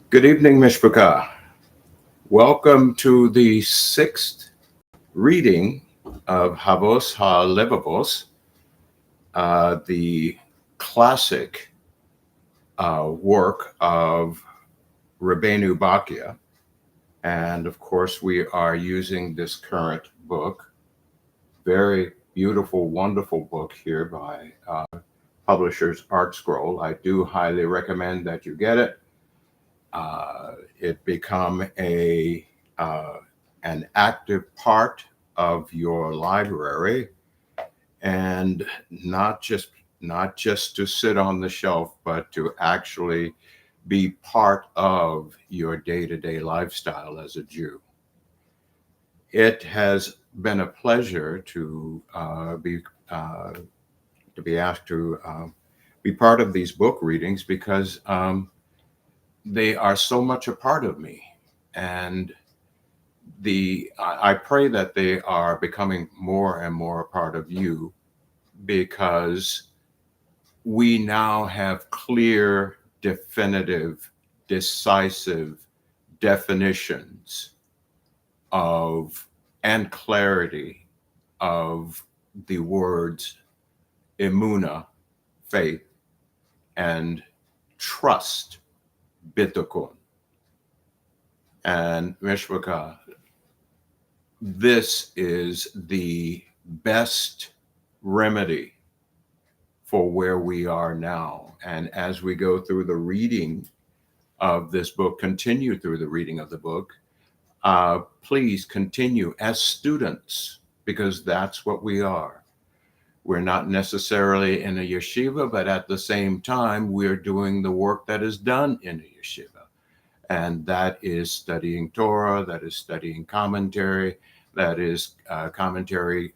Good evening, Mishpachah. Welcome to the sixth reading of Havos HaLevavos, the classic work of Rabbeinu Bachya. And of course, we are using this current book, very beautiful, wonderful book here by publishers Art Scroll. I do highly recommend that you get it. It become an active part of your library, and not just to sit on the shelf, but to actually be part of your day-to-day lifestyle as a Jew. It has been a pleasure to be asked to be part of these book readings because they are so much a part of me, and I pray that they are becoming more and more a part of you, because we now have clear, definitive, decisive definitions of and clarity of the words emunah, faith, and trust, bitachon. And Mishpachah, this is the best remedy for where we are now. And as we go through the reading of this book, continue through the reading of the book, please continue as students, because that's what we are. We're not necessarily in a yeshiva, but at the same time, we're doing the work that is done in a yeshiva. And that is studying Torah, that is studying commentary, that is commentary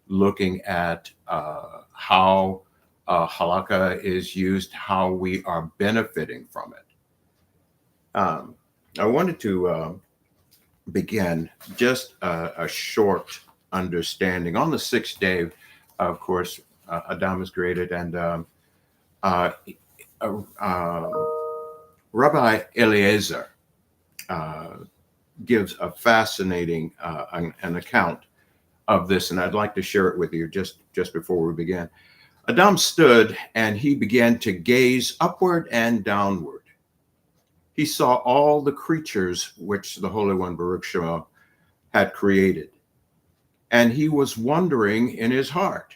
looking at how halakha is used, how we are benefiting from it. I wanted to begin just a short understanding. On the sixth day, of course, Adam is created, and Rabbi Eliezer gives a fascinating an account of this, and I'd like to share it with you just before we begin. Adam stood, and he began to gaze upward and downward. He saw all the creatures which the Holy One, Baruch HaShem, had created. And he was wondering in his heart,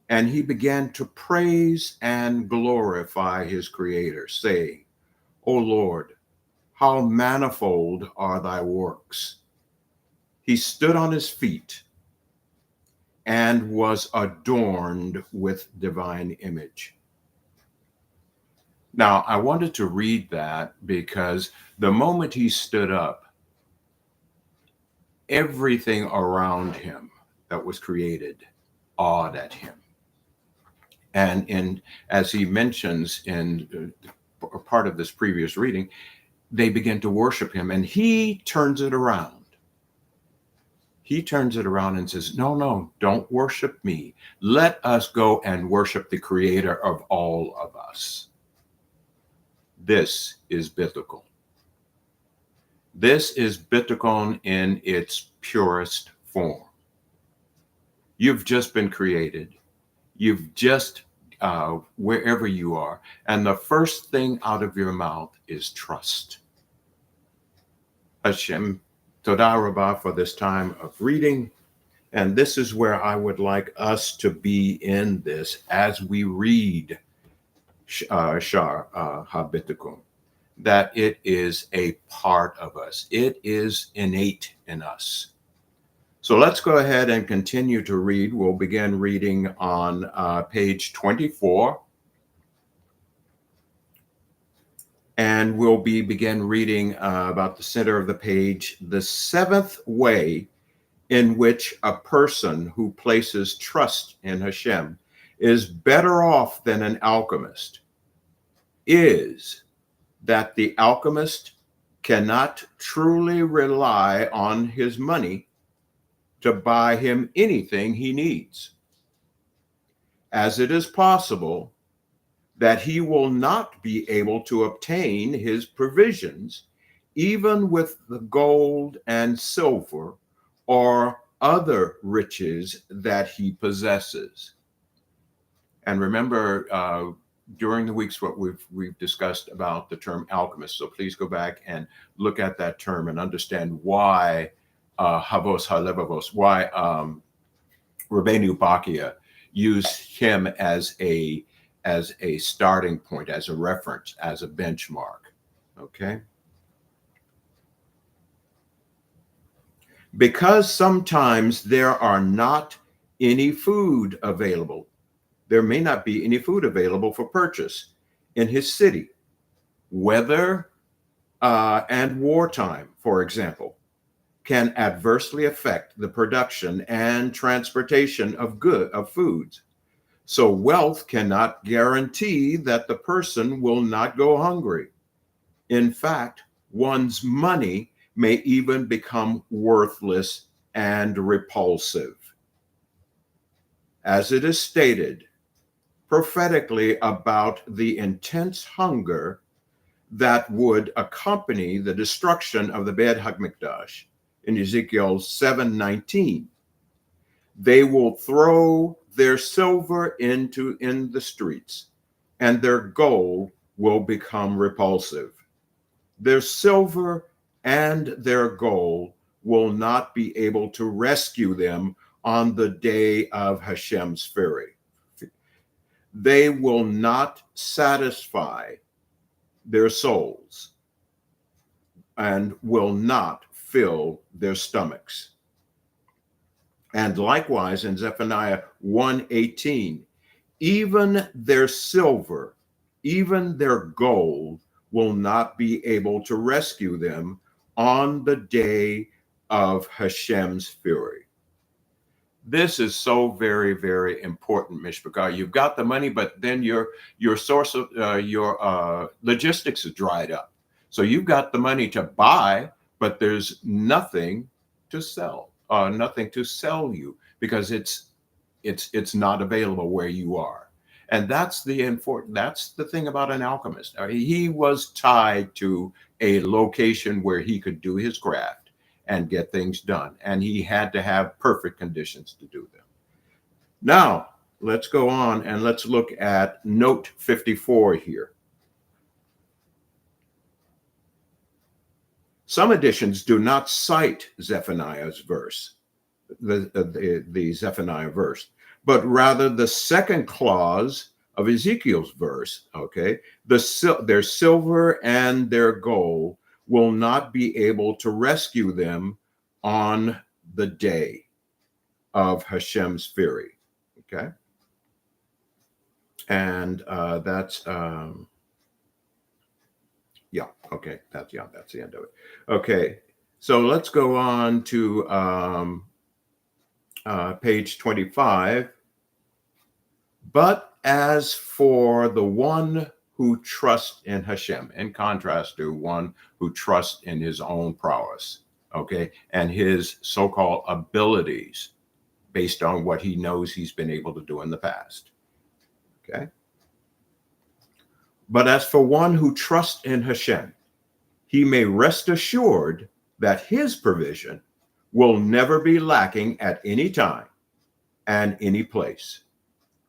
and he began to praise and glorify his Creator, saying, O Lord, how manifold are thy works. He stood on his feet and was adorned with divine image. Now, I wanted to read that because the moment he stood up, everything around him that was created awed at him. And as he mentions in part of this previous reading, they begin to worship him, and he turns it around. He turns it around and says, no, don't worship me. Let us go and worship the Creator of all of us. This is bitachon. This is bitachon in its purest form. You've just been created. You've just, wherever you are. And the first thing out of your mouth is trust. HaShem, Todah Rabbah for this time of reading. And this is where I would like us to be in this as we read SHAAR, HABITACHON, that it is a part of us. It is innate in us. So let's go ahead and continue to read. We'll begin reading on page 24. And we'll begin reading about the center of the page, the seventh way in which a person who places trust in HaShem is better off than an alchemist is that the alchemist cannot truly rely on his money to buy him anything he needs, as it is possible that he will not be able to obtain his provisions, even with the gold and silver or other riches that he possesses. And remember, during the weeks, what we've discussed about the term alchemist. So please go back and look at that term and understand why Havos HaLevavos, why Rabbeinu Bachya used him as a starting point, as a reference, as a benchmark. Okay. Because sometimes there are not any food available. There may not be any food available for purchase in his city. Weather and wartime, for example, can adversely affect the production and transportation of foods. So wealth cannot guarantee that the person will not go hungry. In fact, one's money may even become worthless and repulsive. As it is stated prophetically about the intense hunger that would accompany the destruction of the Beit HaMikdash in Ezekiel 7:19, they will throw their silver in the streets, and their gold will become repulsive. Their silver and their gold will not be able to rescue them on the day of Hashem's fury. They will not satisfy their souls and will not fill their stomachs. And likewise in Zephaniah 1:18, even their silver, even their gold will not be able to rescue them on the day of Hashem's fury. This is so very, very important, Mishpachah. You've got the money, but then your source of your logistics is dried up. So you've got the money to buy, but there's nothing to sell, nothing to sell you, because it's not available where you are. And that's the thing about an alchemist. He was tied to a location where he could do his craft and get things done. And he had to have perfect conditions to do them. Now, let's go on and let's look at note 54 here. Some editions do not cite Zephaniah's verse, the Zephaniah verse, but rather the second clause of Ezekiel's verse, okay? Their silver and their gold will not be able to rescue them on the day of Hashem's fury, okay? And that's yeah, okay, that's the end of it. Okay, so let's go on to page 25. But as for the one who trusts in Hashem, in contrast to one who trusts in his own prowess, okay, and his so-called abilities based on what he knows he's been able to do in the past, okay? But as for one who trusts in Hashem, he may rest assured that his provision will never be lacking at any time and any place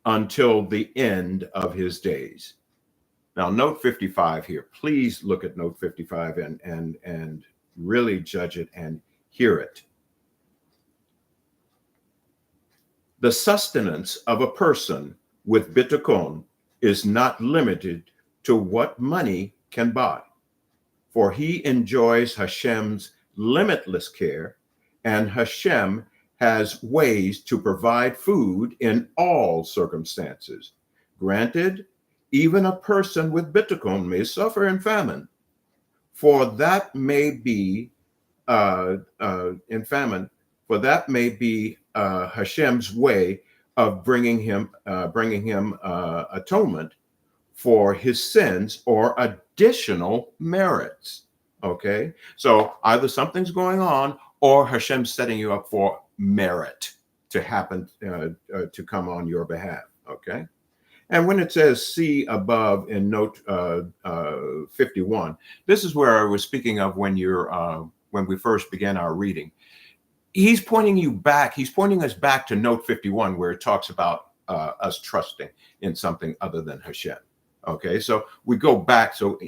until the end of his days. Now, note 55 here. Please look at note 55 and really judge it and hear it. The sustenance of a person with bitachon is not limited to what money can buy, for he enjoys Hashem's limitless care, and Hashem has ways to provide food in all circumstances. Granted, even a person with bitachon may suffer in famine, for that may be Hashem's way of bringing him atonement for his sins or additional merits. Okay, so either something's going on or Hashem's setting you up for merit to happen, to come on your behalf. Okay, And when it says see above in note 51, this is where I was speaking of when we first began our reading. He's pointing us back to note 51, where it talks about us trusting in something other than HaShem. Okay, so we go back. So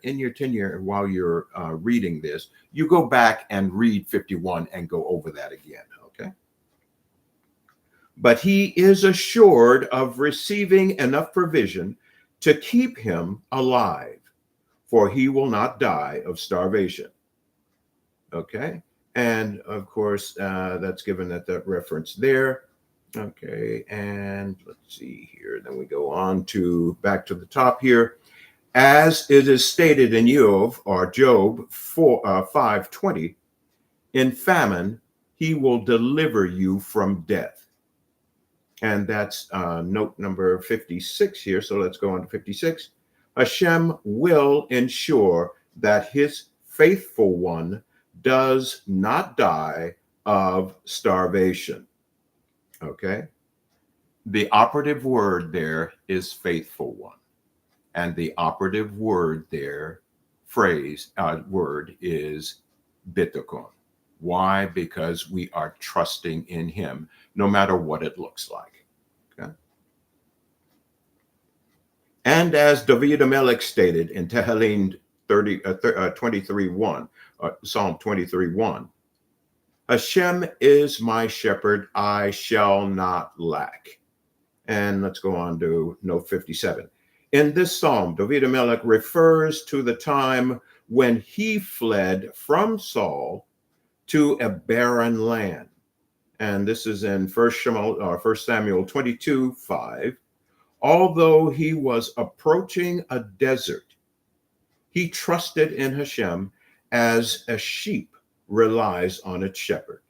in your tenure, while you're reading this, you go back and read 51 and go over that again. Okay. But he is assured of receiving enough provision to keep him alive, for he will not die of starvation. Okay. And of course, that's given at that reference there. Okay. And let's see here. Then we go on to back to the top here. As it is stated in Job 5:20, in famine, he will deliver you from death. And that's note number 56 here. So let's go on to 56. HaShem will ensure that his faithful one does not die of starvation. Okay. The operative word there is faithful one. And the operative word there, word is bitachon. Why? Because we are trusting in him, no matter what it looks like. Okay. And as David HaMelech stated in Tehillim 23:1, Psalm 23:1, HaShem is my shepherd, I shall not lack. And let's go on to note 57. In this psalm, David HaMelech refers to the time when he fled from Saul to a barren land. And this is in 1 Samuel 22:5. Although he was approaching a desert, he trusted in HaShem as a sheep relies on its shepherd,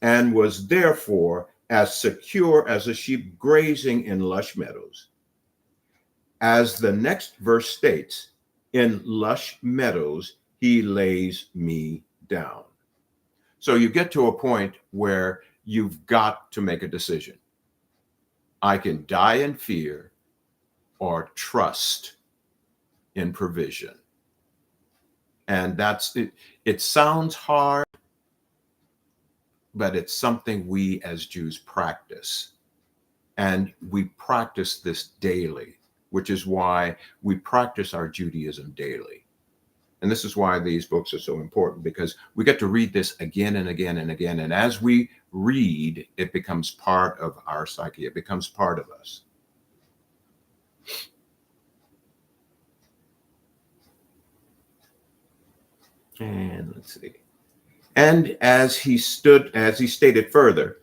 and was therefore as secure as a sheep grazing in lush meadows. As the next verse states, in lush meadows, he lays me down. So you get to a point where you've got to make a decision. I can die in fear or trust in provision. And that's it. It sounds hard, but it's something we as Jews practice. And we practice this daily, which is why we practice our Judaism daily. And this is why these books are so important, because we get to read this again and again and again. And as we read, it becomes part of our psyche. It becomes part of us. And let's see. And as he stated further,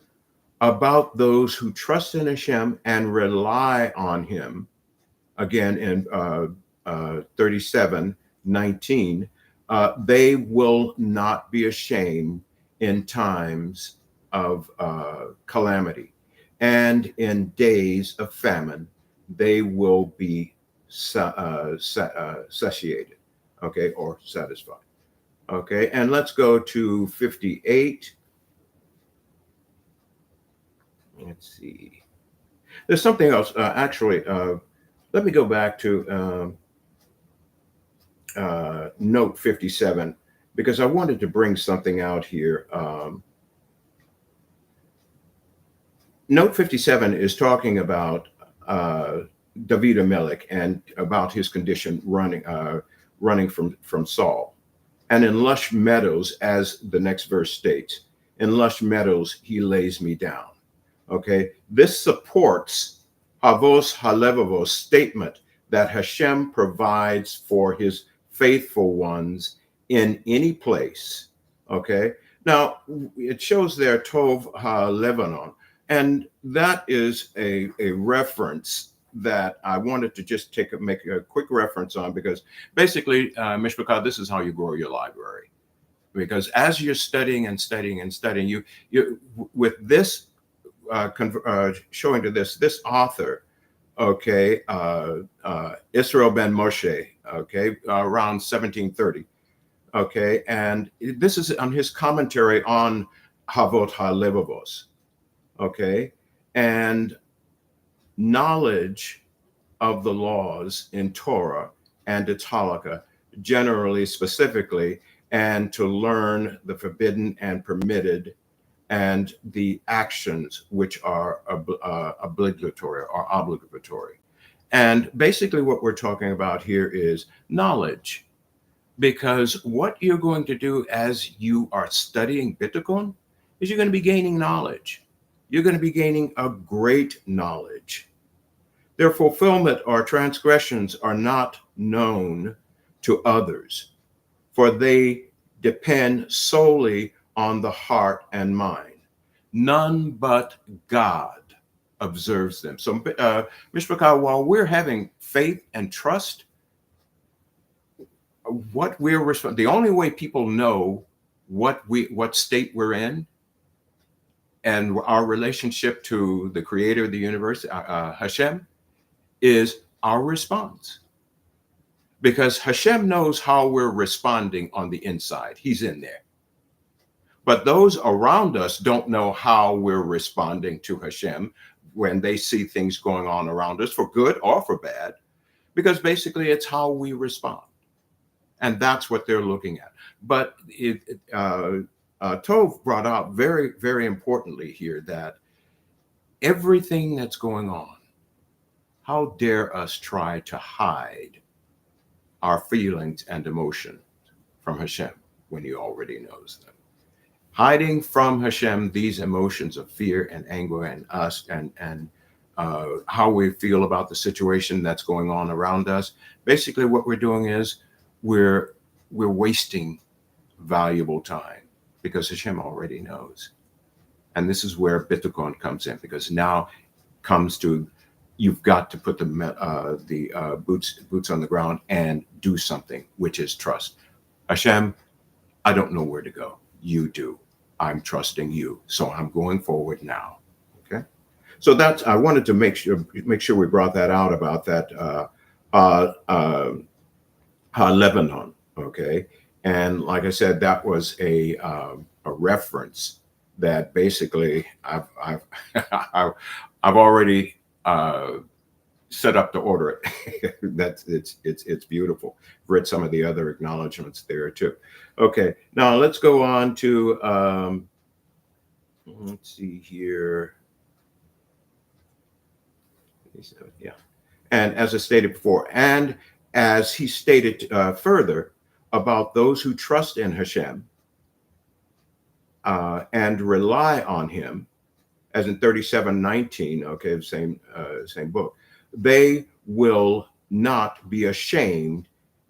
about those who trust in Hashem and rely on him, again in 37:19, they will not be ashamed in times of calamity, and in days of famine, they will be satiated, okay, or satisfied. Okay, and let's go to 58. Let's see. There's something else. Actually, let me go back to note 57, because I wanted to bring something out here. Note 57 is talking about David HaMelech and about his condition running from Saul. And in lush meadows, as the next verse states, in lush meadows, he lays me down. Okay, this supports Havos Halevavos statement that Hashem provides for his faithful ones in any place. Okay, now it shows there Tov HaLevanon, and that is a reference that I wanted to just make a quick reference on, because basically, Mishpachah, this is how you grow your library. Because as you're studying and studying and studying, you with this showing to this author, okay, Israel ben Moshe, okay, around 1730, okay, and this is on his commentary on Havot HaLevavos, okay, and knowledge of the laws in Torah and its halakha, generally, specifically, and to learn the forbidden and permitted and the actions which are obligatory or obligatory. And basically what we're talking about here is knowledge, because what you're going to do as you are studying bitachon is you're going to be gaining knowledge. You're going to be gaining a great knowledge. Their fulfillment or transgressions are not known to others, for they depend solely on the heart and mind. None but God observes them. So, Mishpachah, while we're having faith and trust, the only way people know what state we're in and our relationship to the creator of the universe, HaShem, is our response. Because HaShem knows how we're responding on the inside. He's in there. But those around us don't know how we're responding to HaShem when they see things going on around us, for good or for bad, because basically it's how we respond. And that's what they're looking at. But Tov brought out very, very importantly here that everything that's going on, how dare us try to hide our feelings and emotions from HaShem when He already knows them. Hiding from HaShem these emotions of fear and anger and us and how we feel about the situation that's going on around us. Basically, what we're doing is we're wasting valuable time because Hashem already knows. And this is where bitachon comes in, because now comes to you've got to put the boots on the ground and do something, which is trust. Hashem, I don't know where to go. You do. I'm trusting you. So I'm going forward now. Okay. So that's, I wanted to make sure we brought that out about that Lebanon. Okay. And like I said, that was a reference that basically I've already set up to order it. That's it's beautiful. Read some of the other acknowledgments there too. Okay, now let's go on to let's see here. Yeah, and as I stated before, and as he stated further about those who trust in Hashem and rely on Him, as in 37:19. Okay, the same book. They will not be ashamed,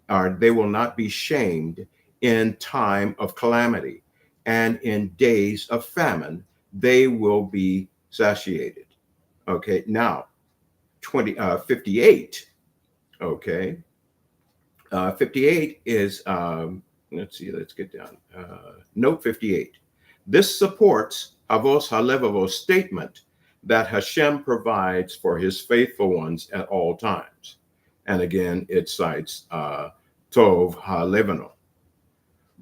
or they will not be shamed in time of calamity, and in days of famine they will be satiated. Okay, now 58. Okay, 58 is let's see, let's get down. Note 58. This supports Havos HaLevavos statement that Hashem provides for His faithful ones at all times. And again, it cites Tov HaLevano.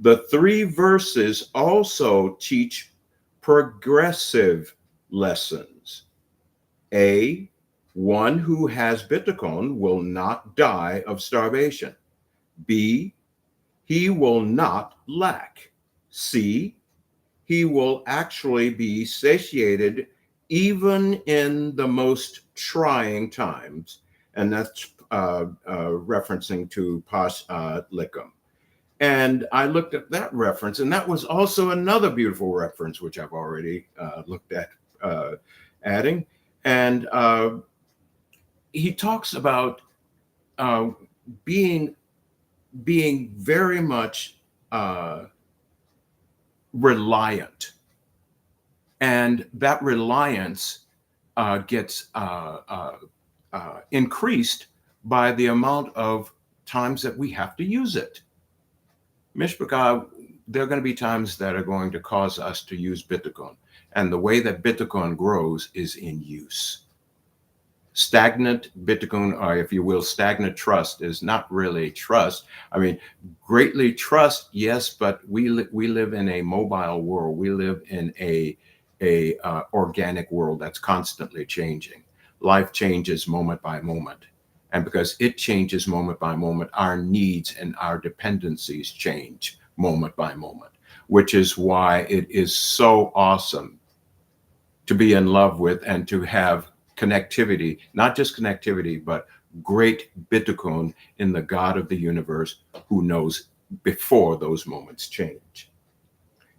The three verses also teach progressive lessons. A, one who has bitachon will not die of starvation. B, he will not lack. C, he will actually be satiated even in the most trying times. And that's referencing to Pas Likum. And I looked at that reference, and that was also another beautiful reference, which I've already looked at adding. And he talks about being very much reliant. And that reliance gets increased by the amount of times that we have to use it. Mishpachah, there are going to be times that are going to cause us to use bitachon. And the way that bitachon grows is in use. Stagnant bitachon, or if you will, stagnant trust, is not really trust. I mean, greatly trust, yes, but we live in a mobile world. We live in a organic world that's constantly changing. Life changes moment by moment. And because it changes moment by moment, our needs and our dependencies change moment by moment, which is why it is so awesome to be in love with and to have connectivity, not just connectivity, but great bitachon in the God of the universe who knows before those moments change.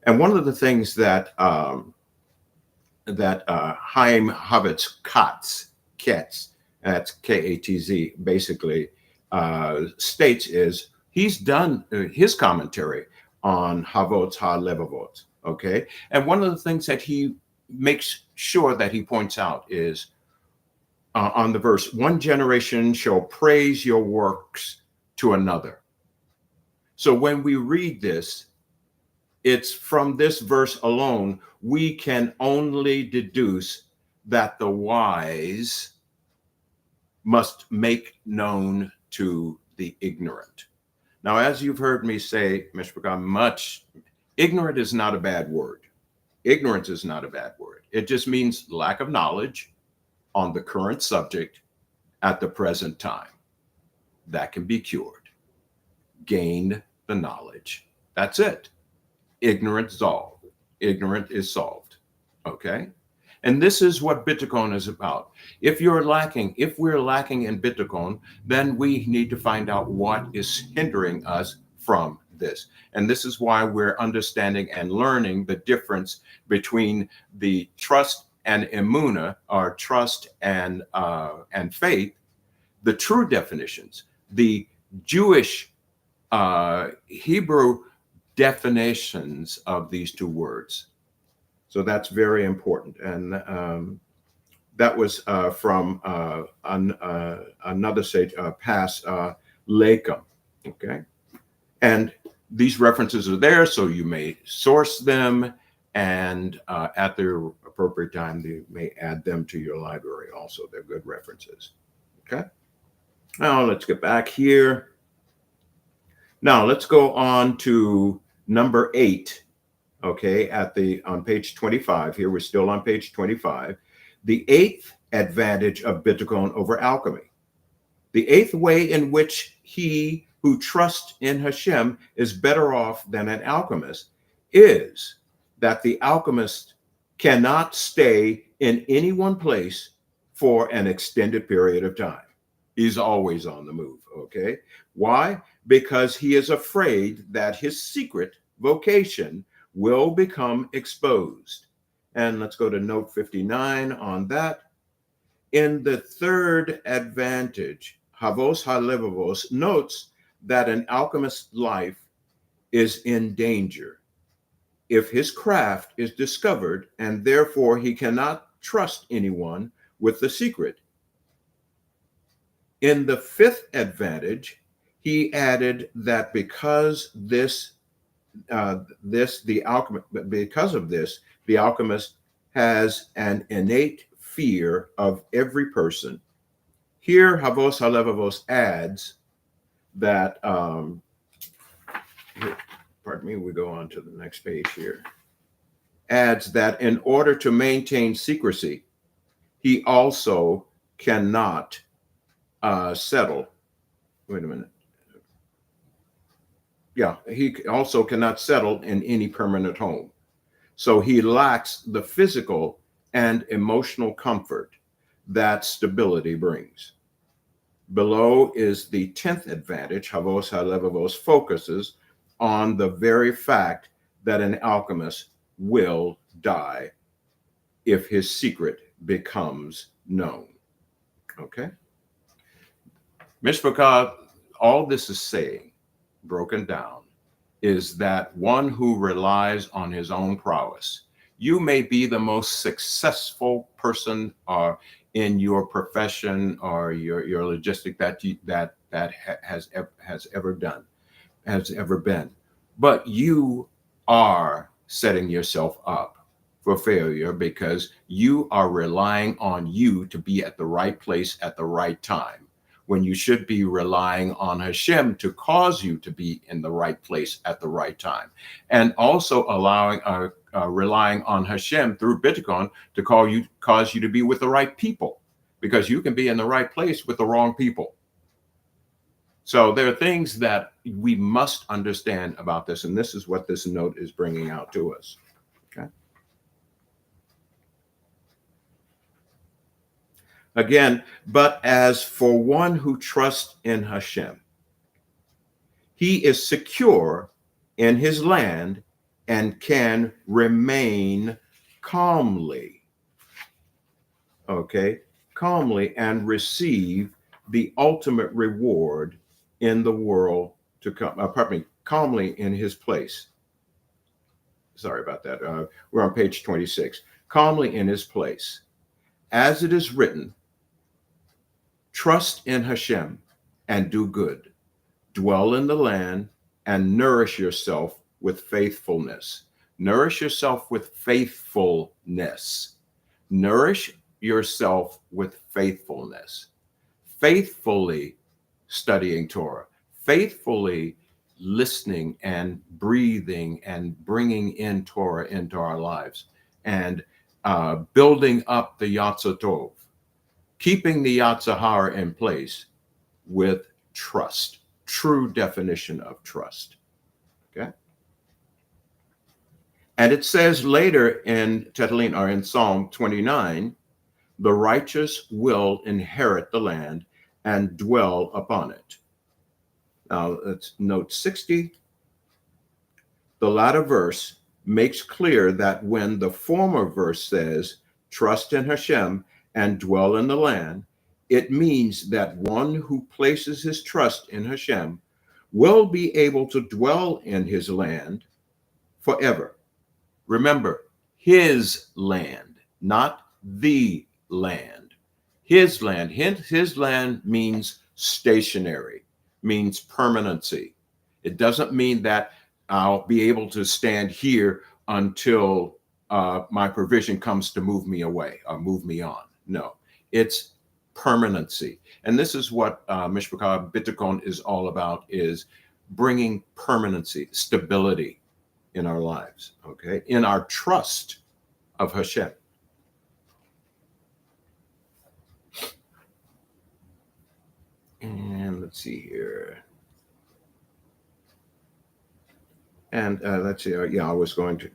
And one of the things that Chaim Havetz Katz, that's K-A-T-Z, basically states is he's done his commentary on Havos HaLevavot, okay? And one of the things that he makes sure that he points out is on the verse, one generation shall praise your works to another. So when we read this, it's from this verse alone, we can only deduce that the wise must make known to the ignorant. Now, as you've heard me say, Mishpachah, much, ignorant is not a bad word. Ignorance is not a bad word. It just means lack of knowledge on the current subject at the present time. That can be cured. Gain the knowledge. That's it. Ignorant solved. Ignorant is solved. Okay? And this is what bitachon is about. If we're lacking in bitachon, then we need to find out what is hindering us from this. And this is why we're understanding and learning the difference between the trust and emunah, or trust and faith, the true definitions, the Jewish Hebrew definitions of these two words. So that's very important. And that was from another sage, Pas Lakem, okay? And these references are there, so you may source them, and at the appropriate time, you may add them to your library also. They're good references, okay? Now, let's get back here. Now, let's go on to number 8. Okay, on page 25 here, we're still on page 25. The 8th advantage of bitachon over alchemy. The 8th way in which he who trusts in HaShem is better off than an alchemist is that the alchemist cannot stay in any one place for an extended period of time. He's always on the move, okay? Why? Because he is afraid that his secret vocation will become exposed. And let's go to note 59 on that. In the 3rd advantage, Havos HaLevavos notes that an alchemist's life is in danger if his craft is discovered, and therefore he cannot trust anyone with the secret. In the 5th advantage, he added that because the alchemist has an innate fear of every person. Here, Havos HaLevavos adds that, pardon me, we go on to the next page here, adds that in order to maintain secrecy, he also cannot settle. Wait a minute. Yeah, he also cannot settle in any permanent home. So he lacks the physical and emotional comfort that stability brings. Below is the 10th advantage. Havos HaLevavos focuses on the very fact that an alchemist will die if his secret becomes known. Okay? Mishpachah, all this is saying, broken down, is that one who relies on his own prowess. You may be the most successful person in your profession or your logistic that has ever been, but you are setting yourself up for failure because you are relying on you to be at the right place at the right time, when you should be relying on HaShem to cause you to be in the right place at the right time, and also relying on HaShem through bitachon to cause you to be with the right people, because you can be in the right place with the wrong people. So there are things that we must understand about this, and this is what this note is bringing out to us. Okay. Again, but as for one who trusts in HaShem, he is secure in his land and can remain calmly. Okay, calmly, and receive the ultimate reward in the world to come. Pardon me, calmly in his place. Sorry about that. We're on page 26. Calmly in his place. As it is written, trust in HaShem and do good. Dwell in the land and nourish yourself with faithfulness. Nourish yourself with faithfulness. Nourish yourself with faithfulness. Faithfully studying Torah. Faithfully listening and breathing and bringing in Torah into our lives. And building up the Yatzah Tov. Keeping the Yatzahar in place with trust. True definition of trust. Okay. And it says later in Tetelin, or in Psalm 29, the righteous will inherit the land and dwell upon it. Now let's note 60. The latter verse makes clear that when the former verse says, trust in HaShem and dwell in the land, it means that one who places his trust in HaShem will be able to dwell in his land forever. Remember, his land, not the land. His land. His land means stationary, means permanency. It doesn't mean that I'll be able to stand here until my provision comes to move me away or move me on. No, it's permanency. And this is what Mishpachah bitachon is all about, is bringing permanency, stability in our lives, okay? In our trust of HaShem. And let's see here. And let's see, yeah, I was going to.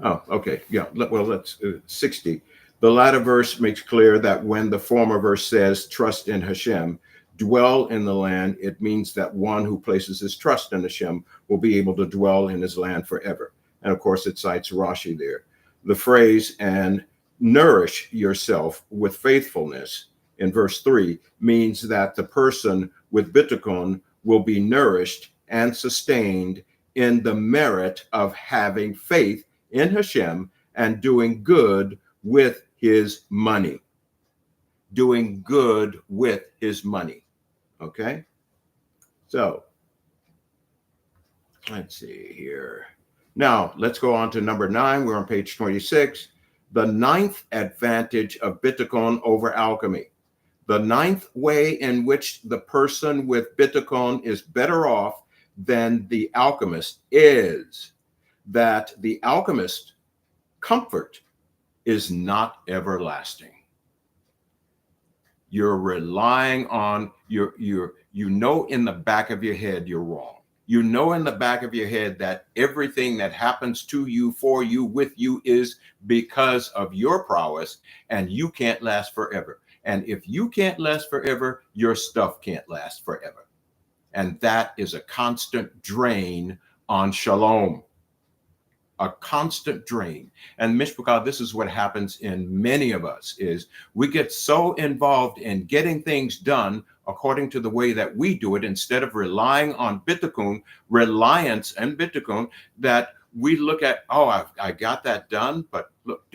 Oh, okay, yeah, well, let's, 60. The latter verse makes clear that when the former verse says, trust in HaShem, dwell in the land, it means that one who places his trust in HaShem will be able to dwell in his land forever. And of course, it cites Rashi there. The phrase, and nourish yourself with faithfulness, in verse 3, means that the person with bitachon will be nourished and sustained in the merit of having faith in HaShem and doing good with his money. Doing good with his money. Okay? So, let's see here. Now, let's go on to number 9. We're on page 26. The 9th advantage of bitachon over alchemy. The 9th way in which the person with bitachon is better off than the alchemist is that the alchemist comfort is not everlasting. You're relying on you know in the back of your head you're wrong. You know in the back of your head that everything that happens to you, for you, with you is because of your prowess, and you can't last forever. And if you can't last forever, your stuff can't last forever. And that is a constant drain on shalom. A constant drain. And Mishpachah, this is what happens in many of us, is we get so involved in getting things done according to the way that we do it, instead of relying on bitachon, reliance and bitachon, that we look at, oh, I got that done, but look,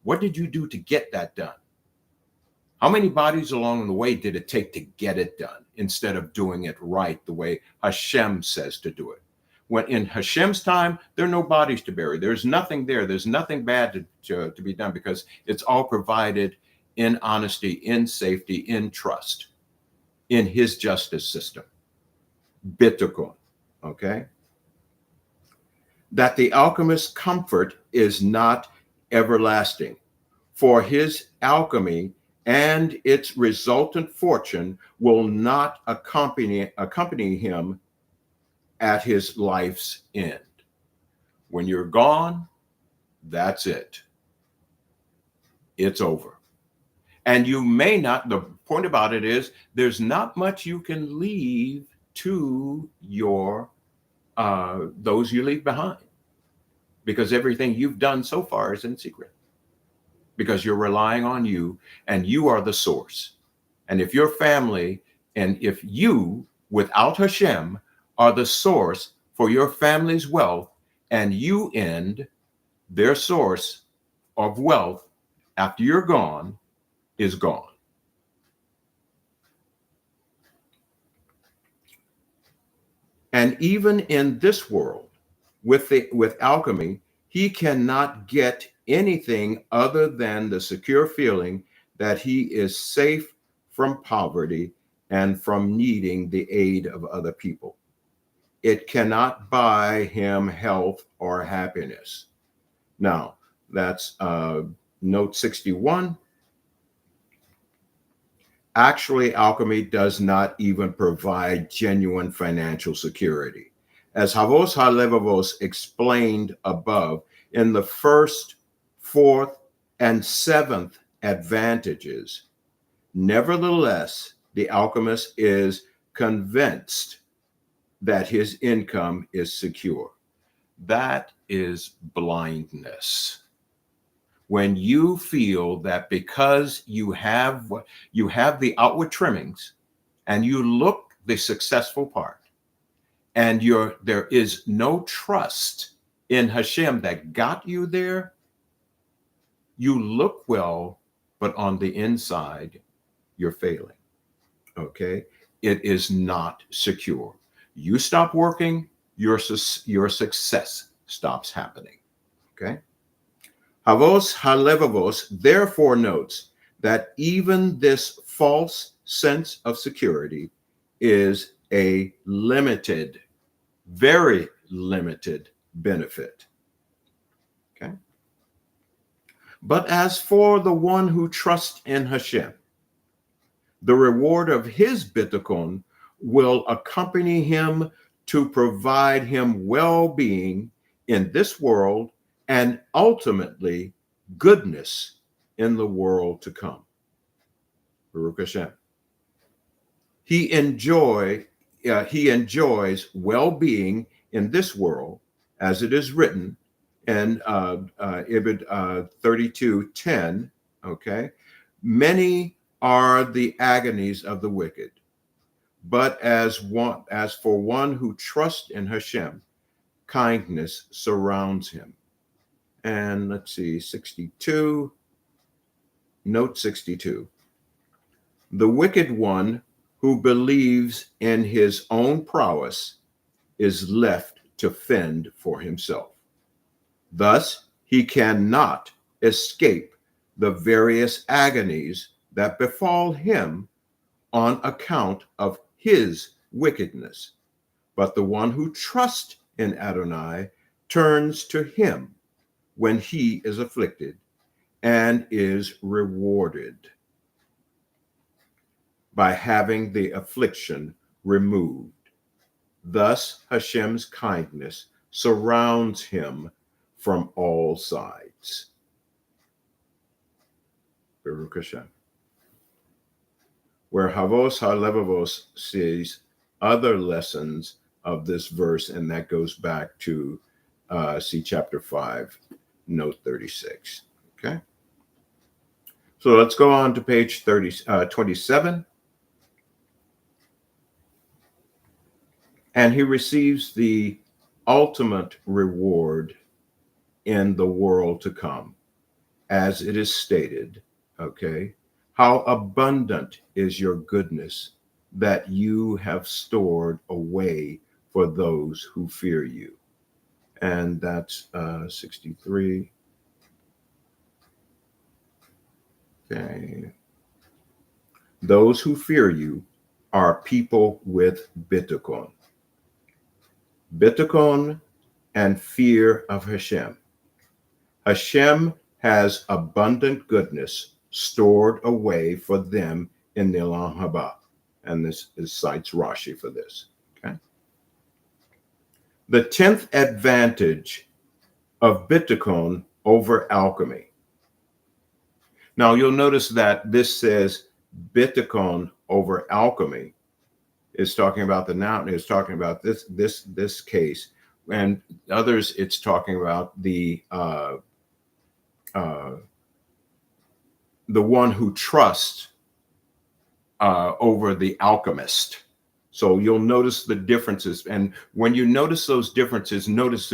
what did you do to get that done? How many bodies along the way did it take to get it done, instead of doing it right the way HaShem says to do it? When in Hashem's time, there are no bodies to bury. There's nothing there. There's nothing bad to be done, because it's all provided in honesty, in safety, in trust, in his justice system. Bitachon, okay? That the alchemist's comfort is not everlasting, for his alchemy and its resultant fortune will not accompany him at his life's end. When you're gone, that's it. It's over. And you may not, the point about it is there's not much you can leave to your those you leave behind, because everything you've done so far is in secret, because you're relying on you and you are the source. And if your family, and if you without HaShem are the source for your family's wealth, and you end, their source of wealth after you're gone is gone. And even in this world, with alchemy, he cannot get anything other than the secure feeling that he is safe from poverty and from needing the aid of other people. It cannot buy him health or happiness. Now, that's note 61. Actually, alchemy does not even provide genuine financial security. As Havos HaLevavos explained above, in the first, fourth, and seventh advantages, nevertheless, the alchemist is convinced that his income is secure. That is blindness. When you feel that because you have the outward trimmings and you look the successful part, and there is no trust in HaShem that got you there, you look well, but on the inside, you're failing. Okay? It is not secure. You stop working, your success stops happening. Okay? Havos HaLevavos therefore notes that even this false sense of security is a limited, very limited benefit. Okay. But as for the one who trusts in HaShem, the reward of his bitachon will accompany him to provide him well-being in this world and ultimately goodness in the world to come. Baruch HaShem. He enjoys well-being in this world, as it is written in Ibid 32:10. Okay, many are the agonies of the wicked, but as for one who trusts in HaShem, kindness surrounds him. And let's see, 62, note 62. The wicked one who believes in his own prowess is left to fend for himself. Thus, he cannot escape the various agonies that befall him on account of his wickedness. But the one who trusts in Adonai turns to him when he is afflicted and is rewarded by having the affliction removed. Thus, Hashem's kindness surrounds him from all sides. Baruch HaShem. Where Havos HaLevavos sees other lessons of this verse, and that goes back to see chapter 5, note 36. Okay. So let's go on to page 27. And he receives the ultimate reward in the world to come, as it is stated, okay? How abundant is your goodness that you have stored away for those who fear you. And that's 63. Okay. Those who fear you are people with bitachon. Bitachon and fear of Hashem. Hashem has abundant goodness stored away for them in the Olam Haba. And this cites Rashi for this. Okay. The 10th advantage of bitachon over alchemy. Now you'll notice that this says bitachon over alchemy. Is talking about the noun. Is talking about this case, and others. It's talking about the one who trusts over the alchemist. So you'll notice the differences, and when you notice those differences, notice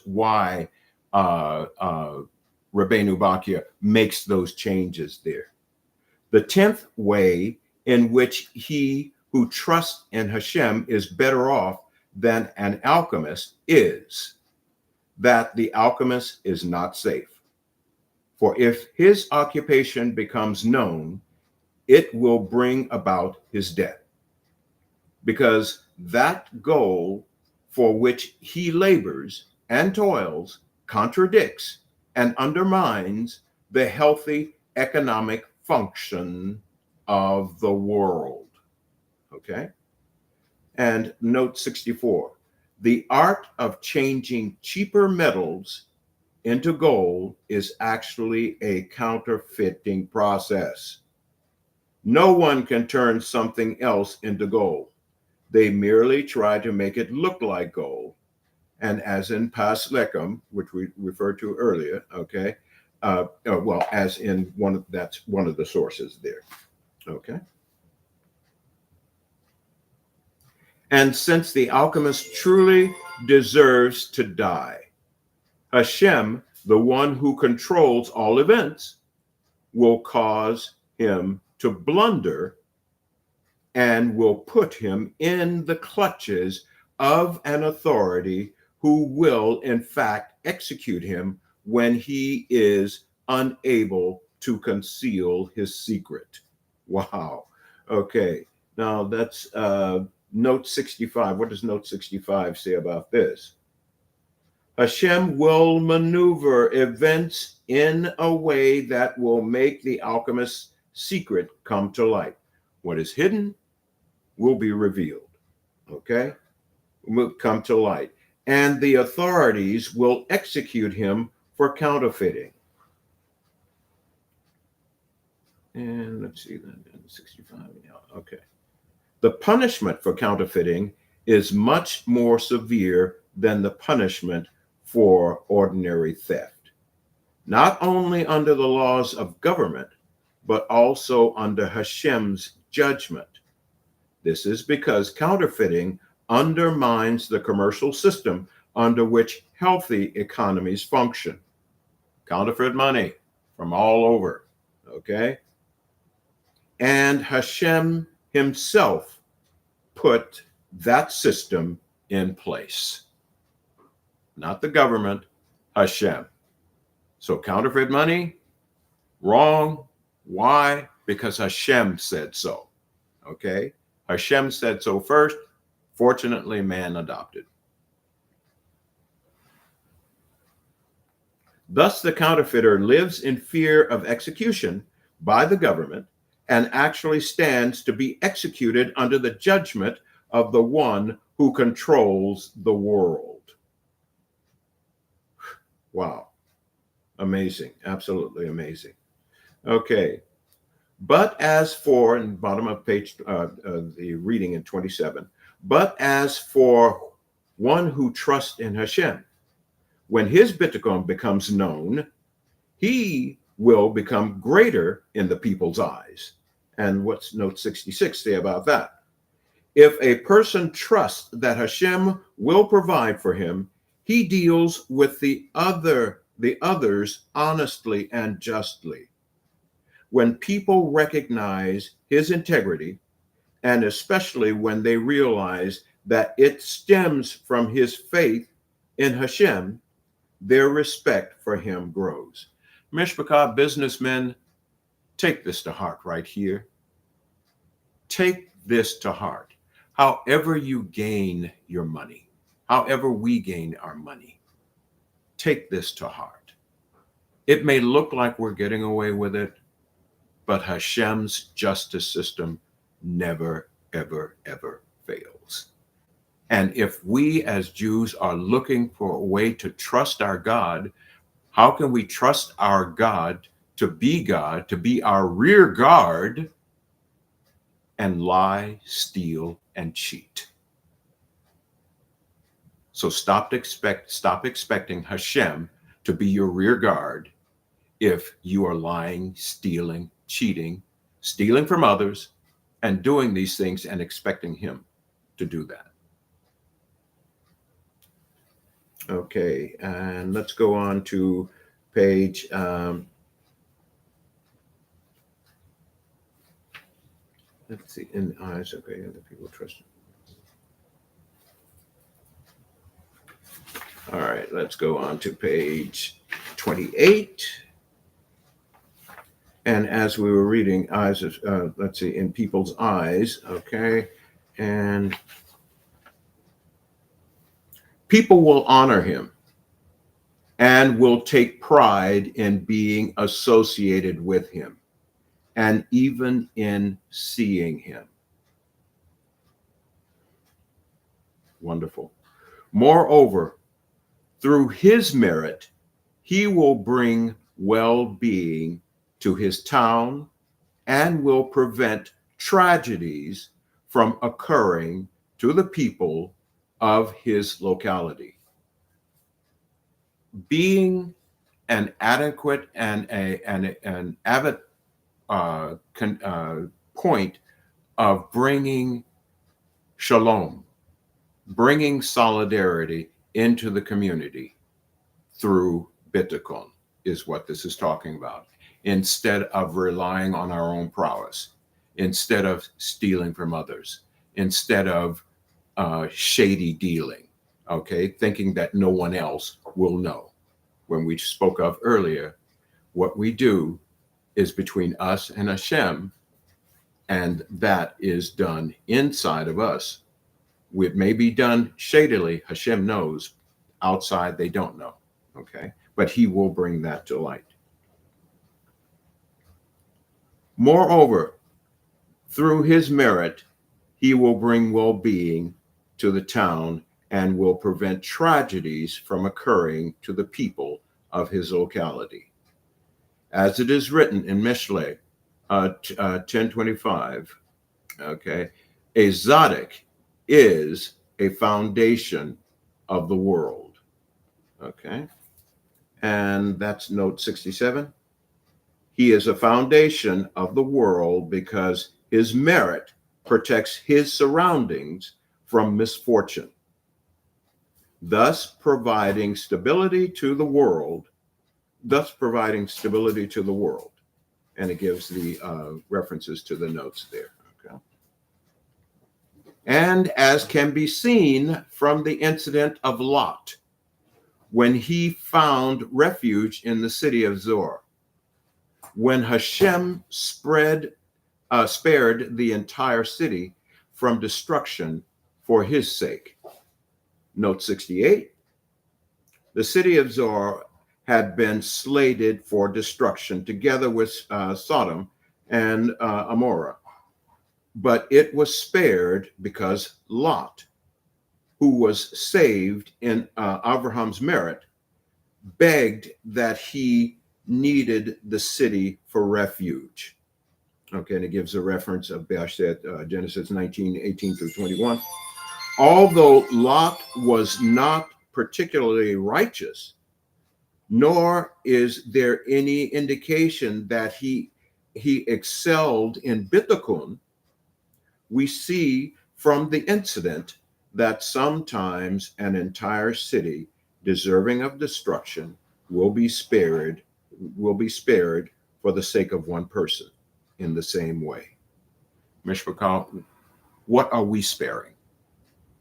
why Rabbeinu Bachya makes those changes there. The 10th way in which he who trusts in HaShem is better off than an alchemist is that the alchemist is not safe. For if his occupation becomes known, it will bring about his death. Because that goal for which he labors and toils contradicts and undermines the healthy economic function of the world. Okay? And note 64, the art of changing cheaper metals into gold is actually a counterfeiting process. No one can turn something else into gold. They merely try to make it look like gold. And as in pas lechem, which we referred to earlier, okay, well, as in that's one of the sources there, okay. And since the alchemist truly deserves to die, HaShem, the one who controls all events, will cause him to blunder and will put him in the clutches of an authority who will, in fact, execute him when he is unable to conceal his secret. Wow. Okay. Now that's note 65. What does note 65 say about this? HaShem will maneuver events in a way that will make the alchemist's secret come to light. What is hidden will be revealed. Okay? Will come to light. And the authorities will execute him for counterfeiting. And let's see, then 65. Yeah, okay. The punishment for counterfeiting is much more severe than the punishment for ordinary theft, not only under the laws of government, but also under HaShem's judgment. This is because counterfeiting undermines the commercial system under which healthy economies function. Counterfeit money from all over, okay? And HaShem himself put that system in place. Not the government, HaShem. So counterfeit money, wrong. Why? Because HaShem said so, okay? HaShem said so first. Fortunately, man adopted. Thus, the counterfeiter lives in fear of execution by the government and actually stands to be executed under the judgment of the one who controls the world. Wow. Amazing. Absolutely amazing. Okay. But as for, in the bottom of page, the reading in 27, but as for one who trusts in HaShem, when his bitachon becomes known, he will become greater in the people's eyes. And what's note 66 say about that? If a person trusts that HaShem will provide for him, he deals with the others honestly and justly. When people recognize his integrity, and especially when they realize that it stems from his faith in HaShem, their respect for him grows. Mishpachah businessmen, take this to heart right here. Take this to heart. However you gain your money, however we gain our money, take this to heart. It may look like we're getting away with it, but Hashem's justice system never, ever, ever fails. And if we as Jews are looking for a way to trust our God, how can we trust our God, to be our rear guard, and lie, steal, and cheat? So stop expecting Hashem to be your rear guard if you are lying, stealing, cheating, stealing from others, and doing these things and expecting him to do that. Okay, and let's go on to page let's see, in the eyes, okay, other people trust him. All right, let's go on to page 28. And as we were reading, eyes of, let's see, in people's eyes, okay, and people will honor him and will take pride in being associated with him and even in seeing him. Wonderful. Moreover, through his merit, he will bring well-being to his town and will prevent tragedies from occurring to the people of his locality. Being an adequate and an avid point of bringing shalom, bringing solidarity into the community through bitachon is what this is talking about. Instead of relying on our own prowess, instead of stealing from others, instead of shady dealing, okay, thinking that no one else will know. When we spoke of earlier, what we do is between us and Hashem, and that is done inside of us. It may be done shadily, Hashem knows. Outside, they don't know, okay? But he will bring that to light. Moreover, through his merit, he will bring well-being to the town and will prevent tragedies from occurring to the people of his locality. As it is written in Mishlei 10:25, okay, a tzaddik is a foundation of the world, okay? And that's note 67. He is a foundation of the world because his merit protects his surroundings from misfortune, thus providing stability to the world, And it gives the references to the notes there. Okay. And as can be seen from the incident of Lot, when he found refuge in the city of Zohar, when Hashem spared the entire city from destruction for his sake. Note 68, the city of Zohar had been slated for destruction together with Sodom and Amorah, but it was spared because Lot, who was saved in Abraham's merit, begged that he needed the city for refuge. Okay, and it gives a reference of Genesis 19:18-21. Although Lot was not particularly righteous, nor is there any indication that he excelled in bitachon, we see from the incident that sometimes an entire city deserving of destruction will be spared for the sake of one person in the same way. Mishpachah, what are we sparing?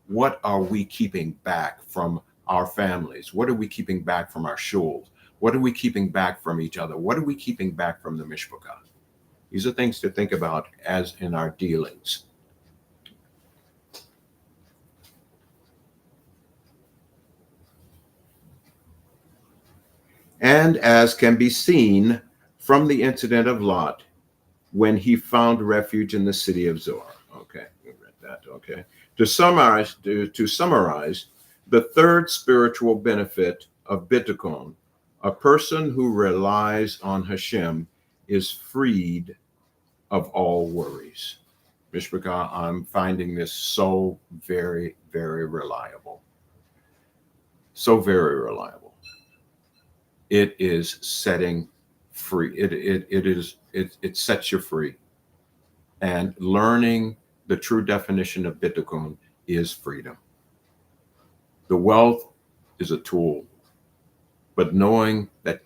What are we keeping back from our families? What are we keeping back from our shuls? What are we keeping back from each other? What are we keeping back from the Mishpachah? These are things to think about as in our dealings. And as can be seen from the incident of Lot, when he found refuge in the city of Zohar. Okay, we read that. Okay. To summarize, the third spiritual benefit of bitachon, a person who relies on HaShem is freed of all worries. Mishpachah, I'm finding this so very, very reliable. So very reliable. It is setting free. It sets you free. And learning the true definition of bitachon is freedom. The wealth is a tool, but knowing that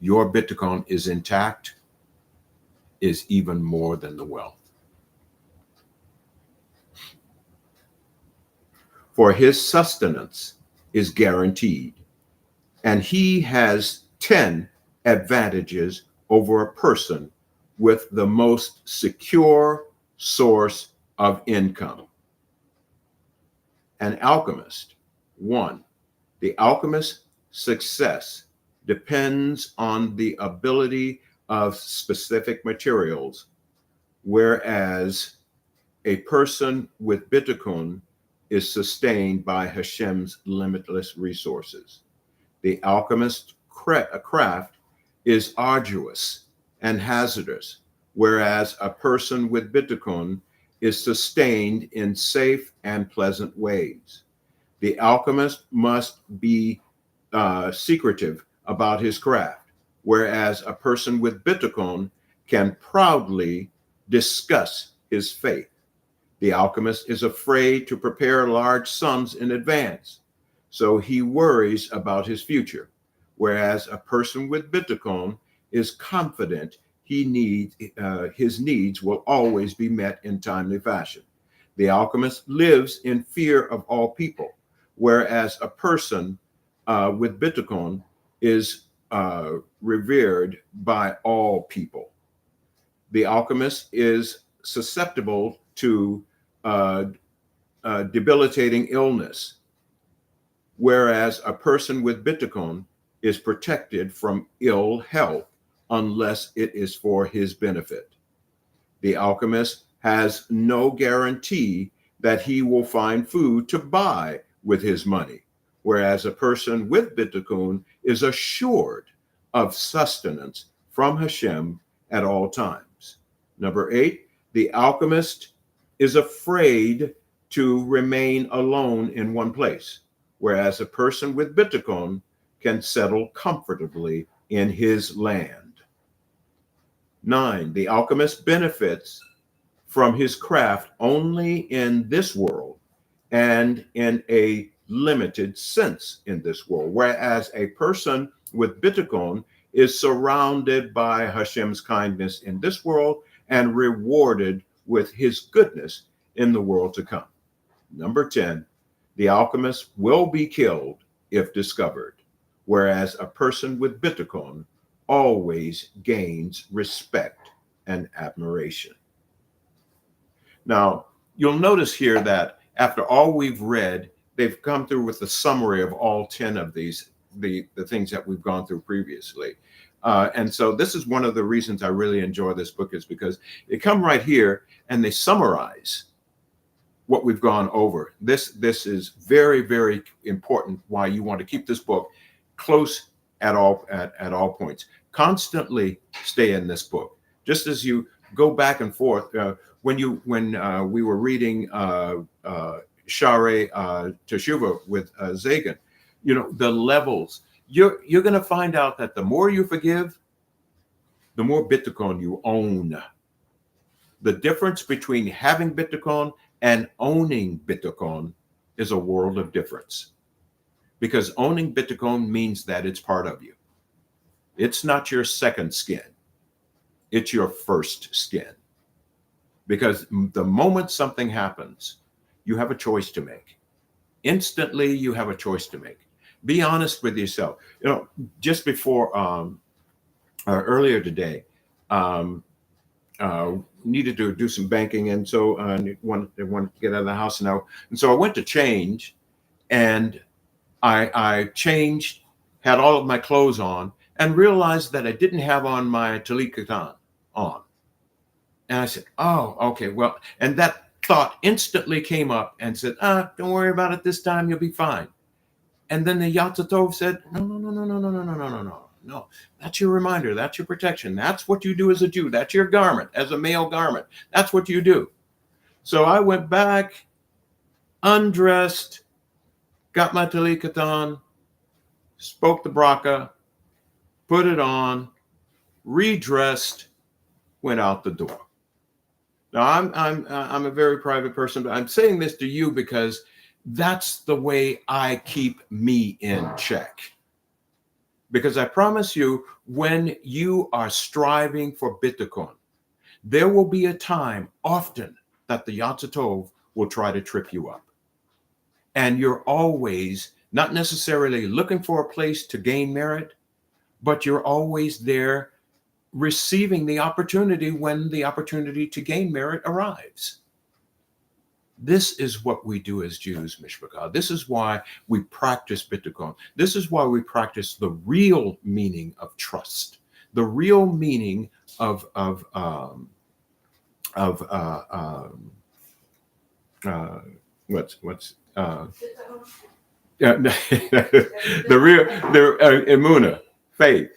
your bitachon is intact is even more than the wealth. For his sustenance is guaranteed, and he has 10 advantages over a person with the most secure source of income. An alchemist, 1, the alchemist's success depends on the ability of specific materials, whereas a person with bitachon is sustained by Hashem's limitless resources. The alchemist's craft is arduous and hazardous, whereas a person with bitachon is sustained in safe and pleasant ways. The alchemist must be secretive about his craft, whereas a person with bitachon can proudly discuss his faith. The alchemist is afraid to prepare large sums in advance, so he worries about his future, whereas a person with bitachon is confident his needs will always be met in timely fashion. The alchemist lives in fear of all people, whereas a person with bitachon is revered by all people. The alchemist is susceptible to debilitating illness, whereas a person with bitachon is protected from ill health unless it is for his benefit. The alchemist has no guarantee that he will find food to buy with his money, whereas a person with bitachon is assured of sustenance from Hashem at all times. Number 8, the alchemist is afraid to remain alone in one place, whereas a person with bitachon can settle comfortably in his land. 9, the alchemist benefits from his craft only in this world and in a limited sense in this world, whereas a person with bitachon is surrounded by Hashem's kindness in this world and rewarded with his goodness in the world to come. Number 10, the alchemist will be killed if discovered, whereas a person with bitachon always gains respect and admiration. Now, you'll notice here that after all we've read, they've come through with the summary of all 10 of these, the things that we've gone through previously. And so this is one of the reasons I really enjoy this book, is because they come right here and they summarize what we've gone over. This is very, very important, why you want to keep this book close at all points. Constantly stay in this book. Just as you go back and forth, when we were reading SHAAR Teshuvah with Zagan, the levels, you're going to find out that the more you forgive, the more bitachon you own. The difference between having bitachon and owning bitachon is a world of difference, because owning bitachon means that it's part of you. It's not your second skin. It's your first skin. Because the moment something happens, you have a choice to make. Instantly, you have a choice to make. Be honest with yourself. Just before earlier today, needed to do some banking, and so they wanted to get out of the house now. And so I went to change, and I changed, had all of my clothes on, and realized that I didn't have on my talit katan on. And I said, oh, okay, well, and that thought instantly came up and said, don't worry about it this time, you'll be fine. And then the Yatzatov said, no, that's your reminder, that's your protection, that's what you do as a Jew, that's your garment, as a male garment, that's what you do. So I went back, undressed, got my talit katan, spoke the bracha, put it on, redressed, went out the door. Now I'm a very private person, but I'm saying this to you because that's the way I keep me in check. Because I promise you, when you are striving for bitachon, there will be a time often that the Yatzatov will try to trip you up. And you're always not necessarily looking for a place to gain merit, but you're always there receiving the opportunity when the opportunity to gain merit arrives. This is what we do as Jews, Mishpachah. This is why we practice bitachon. This is why we practice the real meaning of trust, the real meaning of emunah, faith.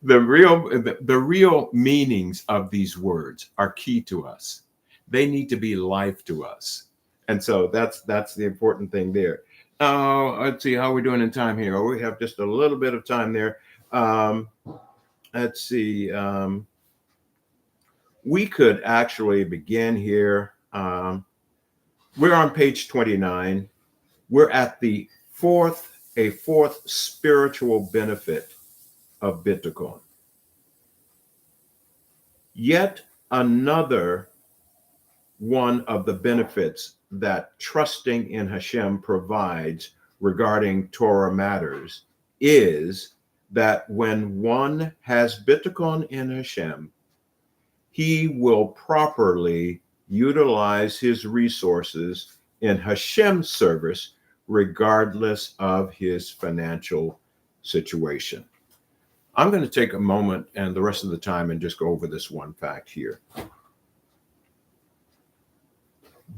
The real meanings of these words are key to us. They need to be life to us. And so that's the important thing there. Let's see how we're doing in time here. We have just a little bit of time there. Let's see. We could actually begin here. We're on page 29. We're at the fourth spiritual benefit of bitachon. Yet another one of the benefits that trusting in HaShem provides regarding Torah matters is that when one has bitachon in HaShem, he will properly utilize his resources in Hashem's service, regardless of his financial situation. I'm going to take a moment and the rest of the time and just go over this one fact here.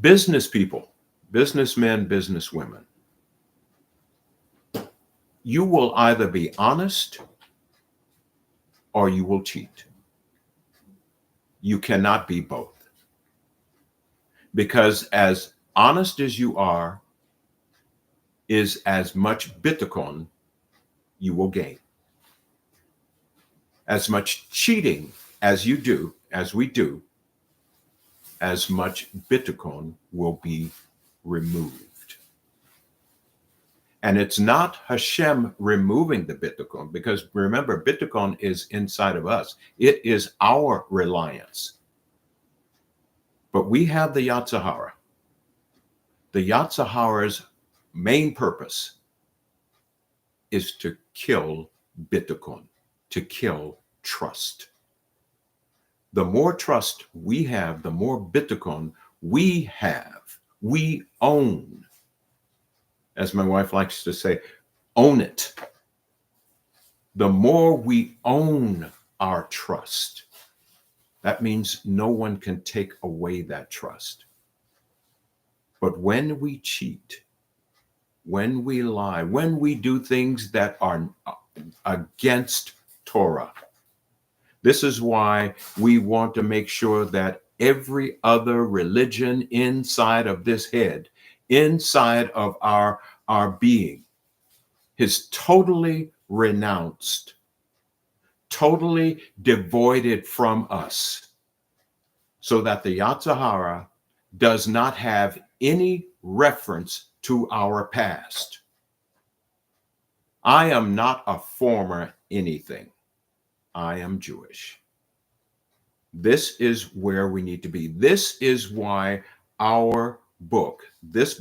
Business people, businessmen, businesswomen, you will either be honest or you will cheat. You cannot be both. Because as honest as you are is as much bitachon you will gain. As much cheating as you do, as we do, as much bitachon will be removed. And it's not Hashem removing the bitachon, because remember, bitachon is inside of us. It is our reliance. But we have the Yatzahara. The Yatzahara's main purpose is to kill bitachon, to kill trust. The more trust we have, the more bitachon we have, we own. As my wife likes to say, own it. The more we own our trust, that means no one can take away that trust. But when we cheat, when we lie, when we do things that are against Torah, this is why we want to make sure that every other religion inside of this head, inside of our being, is totally renounced, totally devoided from us, so that the Yatzahara does not have any reference to our past. I am not a former anything. I am Jewish. This is where we need to be. This is why our book, this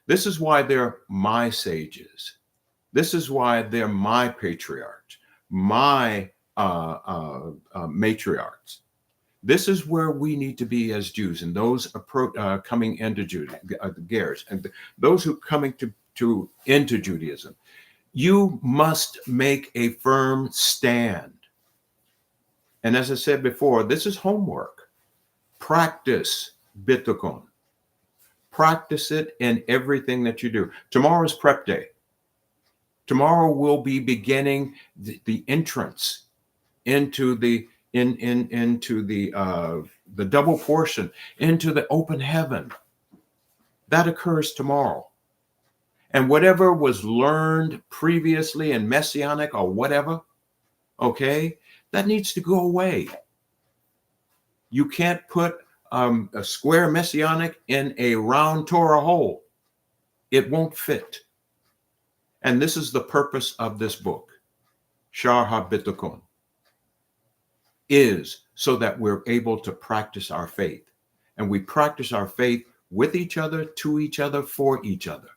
is why they're my sages. This is why they're my patriarchs, my matriarchs. This is where we need to be as Jews, and those coming into Judaism, the Gers, and those who coming into Judaism. You must make a firm stand. And as I said before, this is homework. Practice bitachon. Practice it in everything that you do. Tomorrow's prep day. Tomorrow we'll be beginning the entrance into the the double portion, into the open heaven. That occurs tomorrow. And whatever was learned previously in messianic or whatever, okay, that needs to go away. You can't put a square messianic in a round Torah hole. It won't fit. And this is the purpose of this book, SHAAR HABITACHON, is so that we're able to practice our faith. And we practice our faith with each other, to each other, for each other.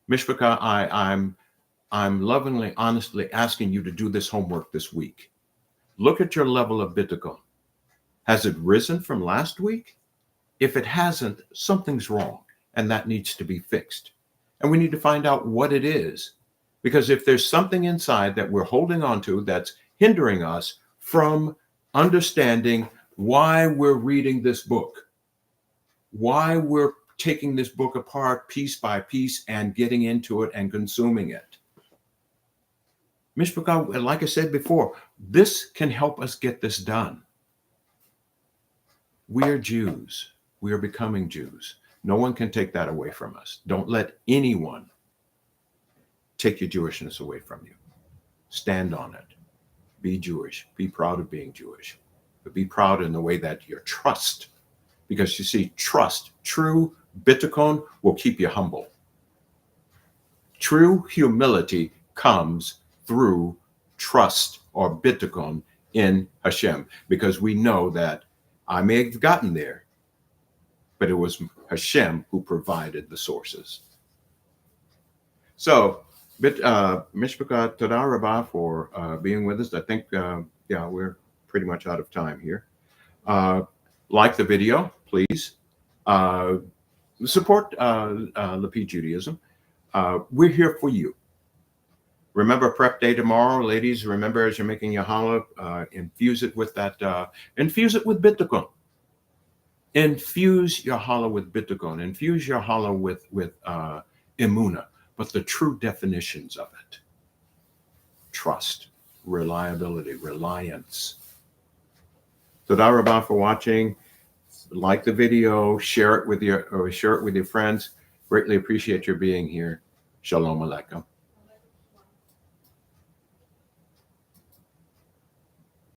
Mishpachah, I'm lovingly, honestly asking you to do this homework this week. Look at your level of bitachon. Has it risen from last week? If it hasn't, something's wrong, and that needs to be fixed. And we need to find out what it is. Because if there's something inside that we're holding on to that's hindering us from understanding why we're reading this book, why we're taking this book apart piece by piece and getting into it and consuming it. Mishpachah, like I said before, this can help us get this done. We are Jews. We are becoming Jews. No one can take that away from us. Don't let anyone take your Jewishness away from you. Stand on it. Be Jewish. Be proud of being Jewish. But be proud in the way that you trust. Because you see, trust, true bitachon will keep you humble. True humility comes through trust or bitachon in HaShem. Because we know that I may have gotten there, but it was HaShem who provided the sources. So, Mishpachah, Toda Rabah for being with us. I think, we're pretty much out of time here. Like the video, please. Support Lapid Judaism. We're here for you. Remember prep day tomorrow, ladies. Remember, as you're making your challah, infuse it with that. Infuse it with bitachon. Infuse your challah with bitachon. Infuse your challah with emunah, but the true definitions of it: trust, reliability, reliance. Toda Rabah for watching. Like the video, share it with your friends. Greatly appreciate your being here. Shalom Aleichem.